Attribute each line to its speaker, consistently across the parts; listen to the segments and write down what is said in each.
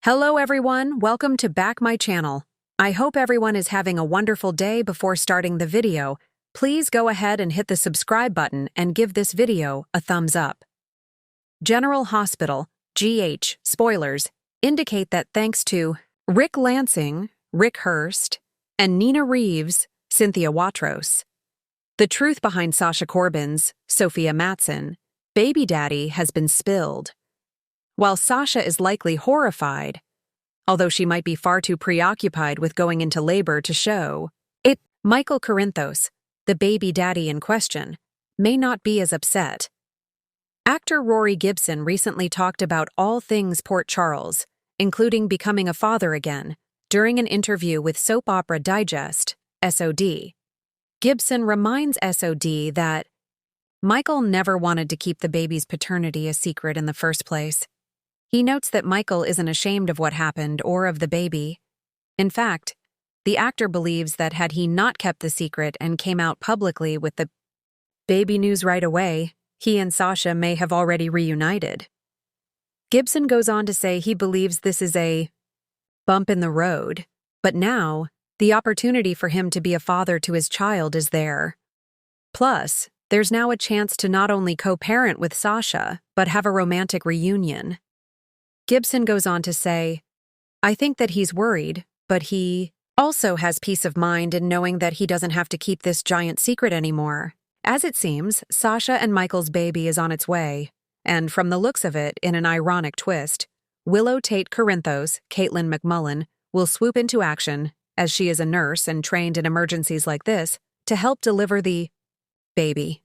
Speaker 1: Hello everyone, welcome to back my channel. I hope everyone is having a wonderful day. Before starting the video, please go ahead and hit the subscribe button and give this video a thumbs up. General Hospital, GH, spoilers, indicate that thanks to Rick Lansing, Rick Hurst, and Nina Reeves, Cynthia Watros, the truth behind Sasha Corbin's, Sophia Matson, baby daddy has been spilled. While Sasha is likely horrified, although she might be far too preoccupied with going into labor to show it, Michael Corinthos, the baby daddy in question, may not be as upset. Actor Rory Gibson recently talked about all things Port Charles, including becoming a father again, during an interview with Soap Opera Digest, SOD. Gibson reminds SOD that Michael never wanted to keep the baby's paternity a secret in the first place. He notes that Michael isn't ashamed of what happened or of the baby. In fact, the actor believes that had he not kept the secret and came out publicly with the baby news right away, he and Sasha may have already reunited. Gibson goes on to say he believes this is a bump in the road, but now the opportunity for him to be a father to his child is there. Plus, there's now a chance to not only co-parent with Sasha, but have a romantic reunion. Gibson goes on to say, I think that he's worried, but he also has peace of mind in knowing that he doesn't have to keep this giant secret anymore. As it seems, Sasha and Michael's baby is on its way, and from the looks of it, in an ironic twist, Willow Tate Corinthos, Caitlin McMullen, will swoop into action, as she is a nurse and trained in emergencies like this, to help deliver the baby.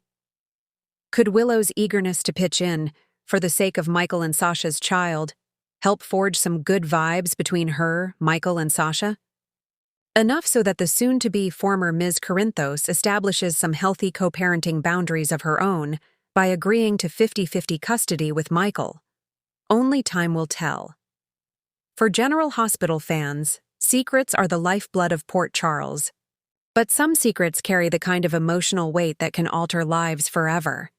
Speaker 1: Could Willow's eagerness to pitch in, for the sake of Michael and Sasha's child, help forge some good vibes between her, Michael, and Sasha? Enough so that the soon-to-be former Ms. Corinthos establishes some healthy co-parenting boundaries of her own by agreeing to 50-50 custody with Michael. Only time will tell. For General Hospital fans, secrets are the lifeblood of Port Charles. But some secrets carry the kind of emotional weight that can alter lives forever.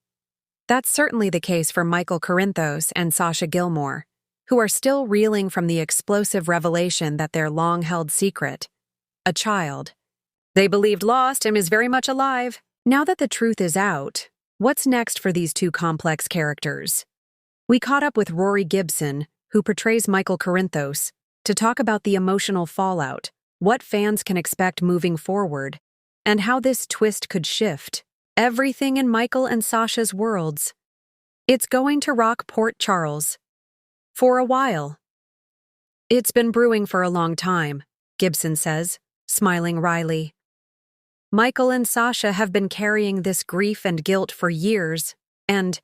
Speaker 1: That's certainly the case for Michael Corinthos and Sasha Gilmore, who are still reeling from the explosive revelation that their long-held secret, a child they believed lost and is very much alive. Now that the truth is out, what's next for these two complex characters? We caught up with Rory Gibson, who portrays Michael Corinthos, to talk about the emotional fallout, what fans can expect moving forward, and how this twist could shift everything in Michael and Sasha's worlds. It's going to rock Port Charles. For a while. It's been brewing for a long time, Gibson says, smiling wryly. Michael and Sasha have been carrying this grief and guilt for years, and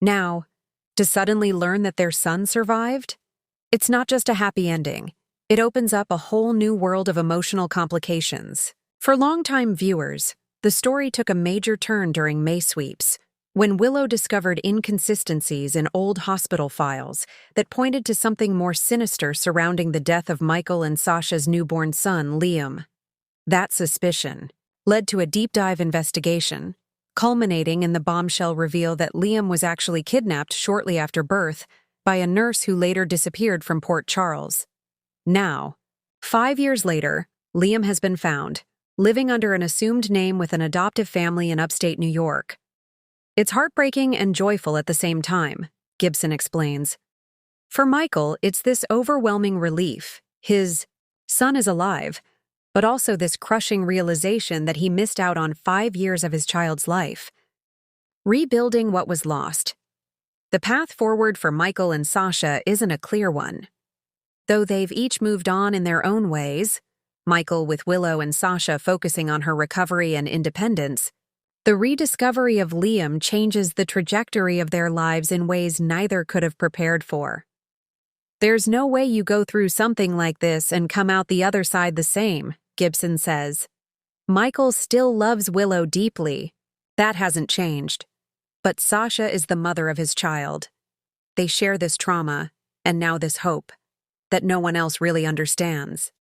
Speaker 1: now, to suddenly learn that their son survived? It's not just a happy ending. It opens up a whole new world of emotional complications. For longtime viewers, the story took a major turn during May sweeps, when Willow discovered inconsistencies in old hospital files that pointed to something more sinister surrounding the death of Michael and Sasha's newborn son, Liam. That suspicion led to a deep-dive investigation, culminating in the bombshell reveal that Liam was actually kidnapped shortly after birth by a nurse who later disappeared from Port Charles. Now, 5 years later, Liam has been found, living under an assumed name with an adoptive family in upstate New York. It's heartbreaking and joyful at the same time, Gibson explains. For Michael, it's this overwhelming relief. His son is alive, but also this crushing realization that he missed out on 5 years of his child's life. Rebuilding what was lost. The path forward for Michael and Sasha isn't a clear one. Though they've each moved on in their own ways, Michael with Willow and Sasha focusing on her recovery and independence, the rediscovery of Liam changes the trajectory of their lives in ways neither could have prepared for. There's no way you go through something like this and come out the other side the same, Gibson says. Michael still loves Willow deeply. That hasn't changed. But Sasha is the mother of his child. They share this trauma, and now this hope, that no one else really understands.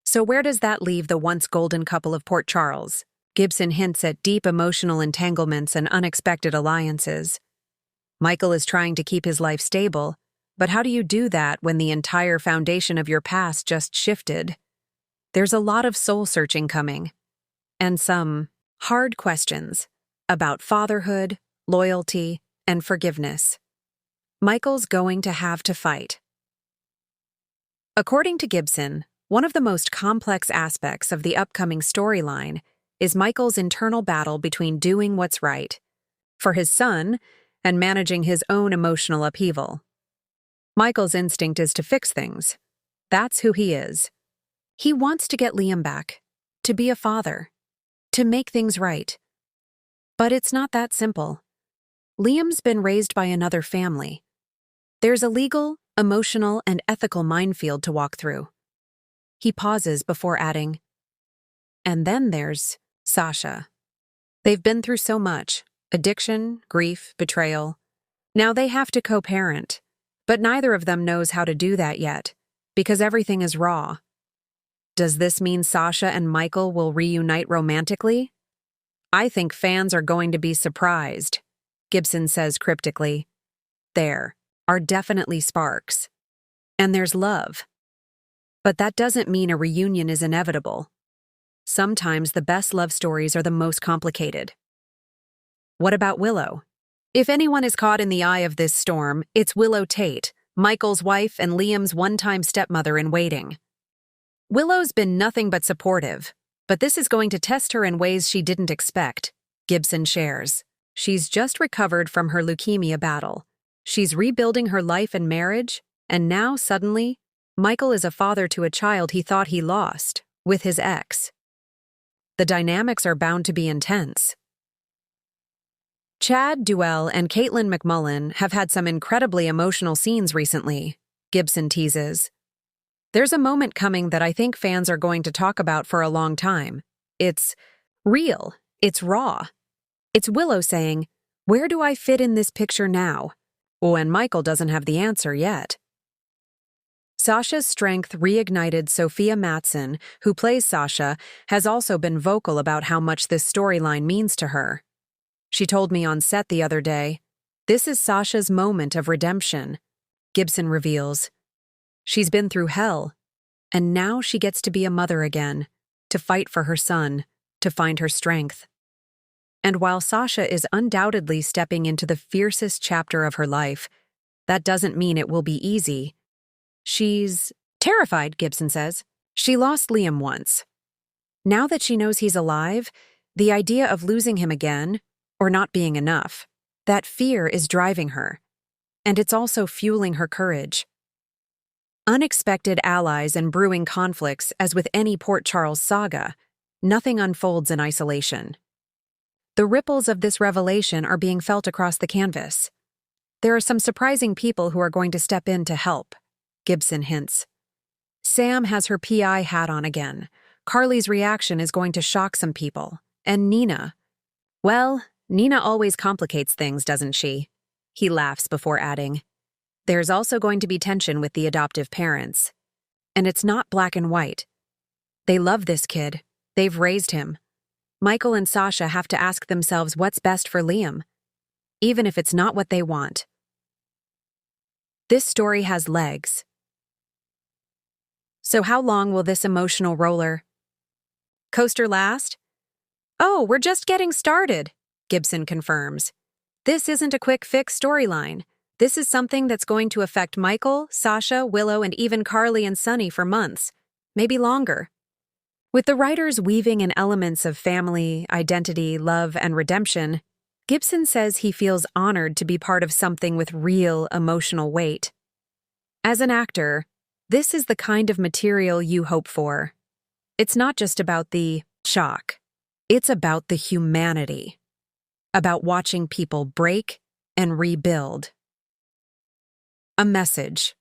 Speaker 1: So where does that leave the once golden couple of Port Charles? Gibson hints at deep emotional entanglements and unexpected alliances. Michael is trying to keep his life stable, But how do you do that when the entire foundation of your past just shifted? There's a lot of soul-searching coming, and some hard questions about fatherhood, loyalty, and forgiveness. Michael's going to have to fight. According to Gibson, one of the most complex aspects of the upcoming storyline is Michael's internal battle between doing what's right for his son and managing his own emotional upheaval. Michael's instinct is to fix things. That's who he is. He wants to get Liam back, to be a father, to make things right. But it's not that simple. Liam's been raised by another family. There's a legal, emotional, and ethical minefield to walk through. He pauses before adding, and then there's Sasha. They've been through so much: addiction, grief, betrayal. Now they have to co-parent, but neither of them knows how to do that yet, because everything is raw. Does this mean Sasha and Michael will reunite romantically? I think fans are going to be surprised, Gibson says cryptically. There are definitely sparks. And there's love. But that doesn't mean a reunion is inevitable. Sometimes the best love stories are the most complicated. What about Willow? If anyone is caught in the eye of this storm, it's Willow Tate, Michael's wife and Liam's one-time stepmother in waiting. Willow's been nothing but supportive, but this is going to test her in ways she didn't expect, Gibson shares. She's just recovered from her leukemia battle. She's rebuilding her life and marriage, and now, suddenly, Michael is a father to a child he thought he lost, with his ex. The dynamics are bound to be intense. Chad Duell and Caitlin McMullen have had some incredibly emotional scenes recently, Gibson teases. There's a moment coming that I think fans are going to talk about for a long time. It's real. It's raw. It's Willow saying, "Where do I fit in this picture now?" Oh, and Michael doesn't have the answer yet. Sasha's strength reignited. Sophia Matson, who plays Sasha, has also been vocal about how much this storyline means to her. She told me on set the other day, "This is Sasha's moment of redemption," Gibson reveals. She's been through hell, and now she gets to be a mother again, to fight for her son, to find her strength. And while Sasha is undoubtedly stepping into the fiercest chapter of her life, that doesn't mean it will be easy. She's terrified, Gibson says. She lost Liam once. Now that she knows he's alive, the idea of losing him again, or not being enough, that fear is driving her, and it's also fueling her courage. Unexpected allies and brewing conflicts, as with any Port Charles saga, nothing unfolds in isolation. The ripples of this revelation are being felt across the canvas. There are some surprising people who are going to step in to help, Gibson hints. Sam has her PI hat on again. Carly's reaction is going to shock some people. And Nina. Well, Nina always complicates things, doesn't she? He laughs before adding, "There's also going to be tension with the adoptive parents. And it's not black and white. They love this kid. They've raised him. Michael and Sasha have to ask themselves what's best for Liam, even if it's not what they want." This story has legs. So how long will this emotional roller coaster last? "Oh, we're just getting started," Gibson confirms. "This isn't a quick fix storyline. This is something that's going to affect Michael, Sasha, Willow, and even Carly and Sunny for months, maybe longer." With the writers weaving in elements of family, identity, love, and redemption, Gibson says he feels honored to be part of something with real emotional weight. As an actor, this is the kind of material you hope for. It's not just about the shock. It's about the humanity. About watching people break and rebuild. A message.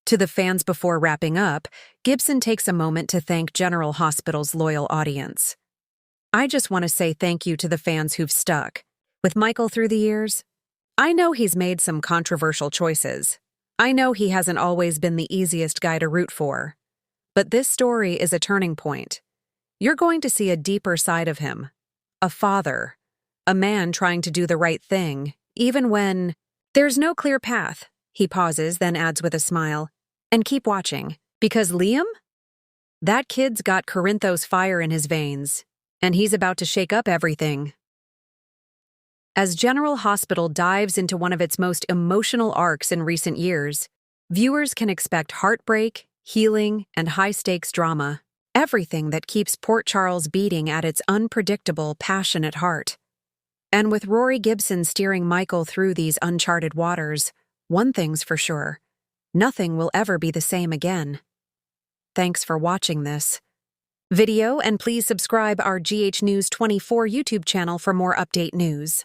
Speaker 1: To the fans before wrapping up, Gibson takes a moment to thank General Hospital's loyal audience. "I just want to say thank you to the fans who've stuck with Michael through the years. I know he's made some controversial choices. I know he hasn't always been the easiest guy to root for. But this story is a turning point. You're going to see a deeper side of him. A father. A man trying to do the right thing, even when there's no clear path. He pauses, then adds with a smile, "And keep watching, because Liam? That kid's got Corinthos fire in his veins, and he's about to shake up everything." As General Hospital dives into one of its most emotional arcs in recent years, viewers can expect heartbreak, healing, and high-stakes drama, everything that keeps Port Charles beating at its unpredictable, passionate heart. And with Rory Gibson steering Michael through these uncharted waters, one thing's for sure: nothing will ever be the same again. Thanks for watching this video, and please subscribe our GH News 24 YouTube channel for more update news.